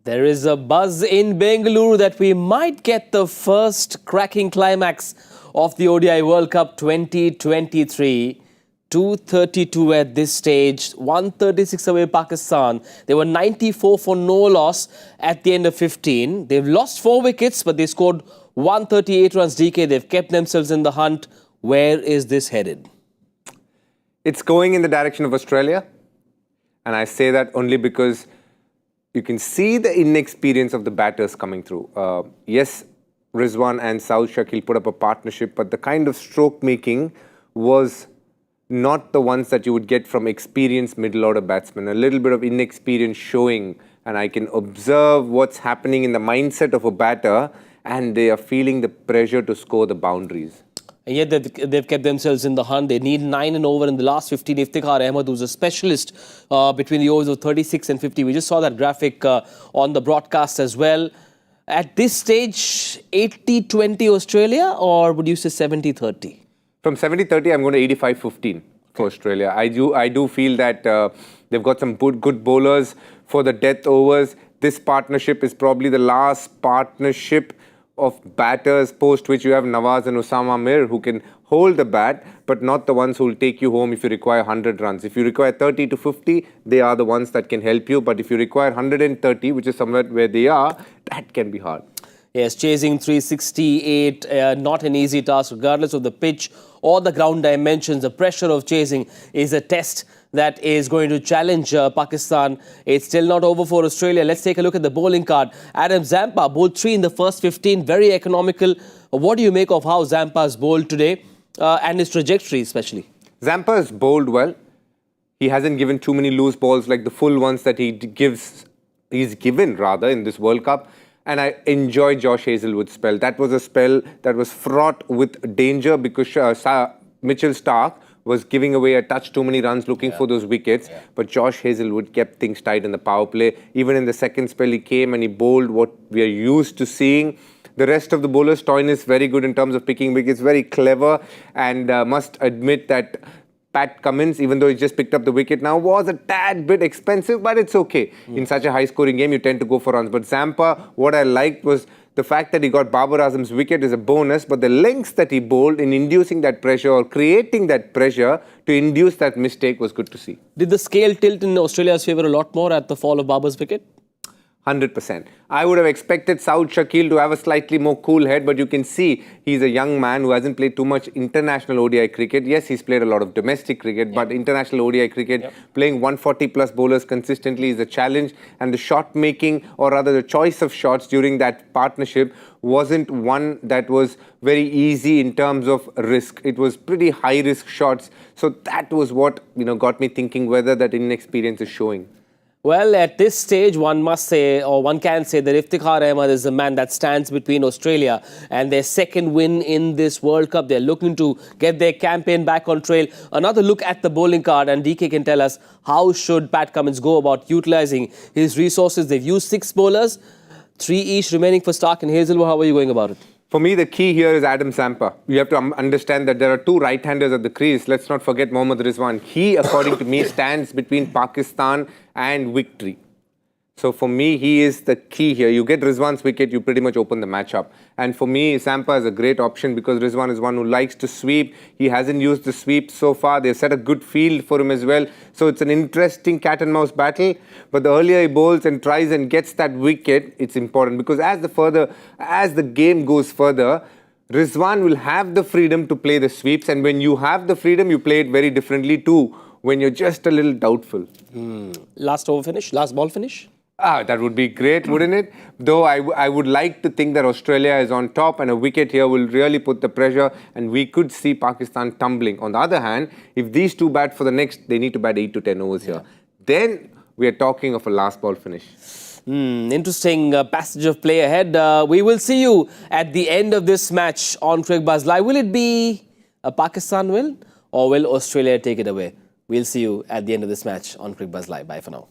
There is a buzz in Bengaluru that we might get the first cracking climax of the ODI World Cup 2023. 232 at this stage, 136 away Pakistan. They were 94 for no loss at the end of 15. They've lost 4 wickets, but they scored 138 runs DK. They've kept themselves in the hunt. Where is this headed? It's going in the direction of Australia. And I say that only because you can see the inexperience of the batters coming through. Yes, Rizwan and Saud Shakil put up a partnership, but the kind of stroke making was not the ones that you would get from experienced middle order batsmen. A little bit of inexperience showing, and I can observe what's happening in the mindset of a batter, and they are feeling the pressure to score the boundaries. And yet they've kept themselves in the hunt. They need 9 and over in the last 15. Iftikhar Ahmed, who's a specialist between the overs of 36 and 50. We just saw that graphic on the broadcast as well. At this stage, 80-20 Australia, or would you say 70-30? From 70-30, I'm going to 85-15 for Australia. I do feel that they've got some good bowlers for the death overs. This partnership is probably the last partnership of batters post which you have Nawaz and Usama Mir who can hold the bat, but not the ones who will take you home if you require 100 runs. If you require 30 to 50, they are the ones that can help you. But if you require 130, which is somewhere where they are, that can be hard. Yes, chasing 368, not an easy task, regardless of the pitch or the ground dimensions. The pressure of chasing is a test that is going to challenge Pakistan. It's still not over for Australia. Let's take a look at the bowling card. Adam Zampa bowled 3 in the first 15, very economical. What do you make of how Zampa's bowled today and his trajectory especially? Zampa has bowled well. He hasn't given too many loose balls like the full ones that he's given rather in this World Cup. And I enjoy Josh Hazlewood's spell. That was a spell that was fraught with danger because Mitchell Starc was giving away a touch too many runs looking for those wickets. But Josh Hazlewood kept things tight in the power play. Even in the second spell, he came and he bowled what we are used to seeing. The rest of the bowlers, Stoinis is very good in terms of picking wickets, very clever, and must admit that Pat Cummins, even though he just picked up the wicket now, was a tad bit expensive, but it's okay. In such a high-scoring game, you tend to go for runs. But Zampa, what I liked was the fact that he got Babar Azam's wicket is a bonus, but the lengths that he bowled in inducing that pressure or creating that pressure to induce that mistake was good to see. Did the scale tilt in Australia's favour a lot more at the fall of Babar's wicket? 100%. I would have expected Saud Shakil to have a slightly more cool head, but you can see he's a young man who hasn't played too much international ODI cricket. Yes, he's played a lot of domestic cricket, but international ODI cricket, playing 140-plus bowlers consistently is a challenge. And the shot making, or rather the choice of shots during that partnership, wasn't one that was very easy in terms of risk. It was pretty high-risk shots. So that was what got me thinking whether that inexperience is showing. Well, at this stage, one must say, or one can say, that Iftikhar Ahmed is the man that stands between Australia and their second win in this World Cup. They're looking to get their campaign back on trail. Another look at the bowling card, and DK can tell us how should Pat Cummins go about utilising his resources. They've used 6 bowlers, 3 each remaining for Starc and Hazlewood. How are you going about it? For me, the key here is Adam Zampa. You have to understand that there are 2 right-handers at the crease. Let's not forget Mohammad Rizwan. He, according to me, stands between Pakistan and victory. So for me, he is the key here. You get Rizwan's wicket, you pretty much open the match up. And for me, Zampa is a great option because Rizwan is one who likes to sweep. He hasn't used the sweep so far. They've set a good field for him as well. So it's an interesting cat and mouse battle. But the earlier he bowls and tries and gets that wicket, it's important because as the game goes further, Rizwan will have the freedom to play the sweeps. And when you have the freedom, you play it very differently too when you're just a little doubtful. Last over finish? Last ball finish? That would be great, wouldn't it? Though I would like to think that Australia is on top and a wicket here will really put the pressure and we could see Pakistan tumbling. On the other hand, if these 2 bat for the next, they need to bat 8 to 10 overs here. Then we are talking of a last ball finish. Interesting passage of play ahead. We will see you at the end of this match on Cricbuzz Live. Will it be a Pakistan win or will Australia take it away? We'll see you at the end of this match on Cricbuzz Live. Bye for now.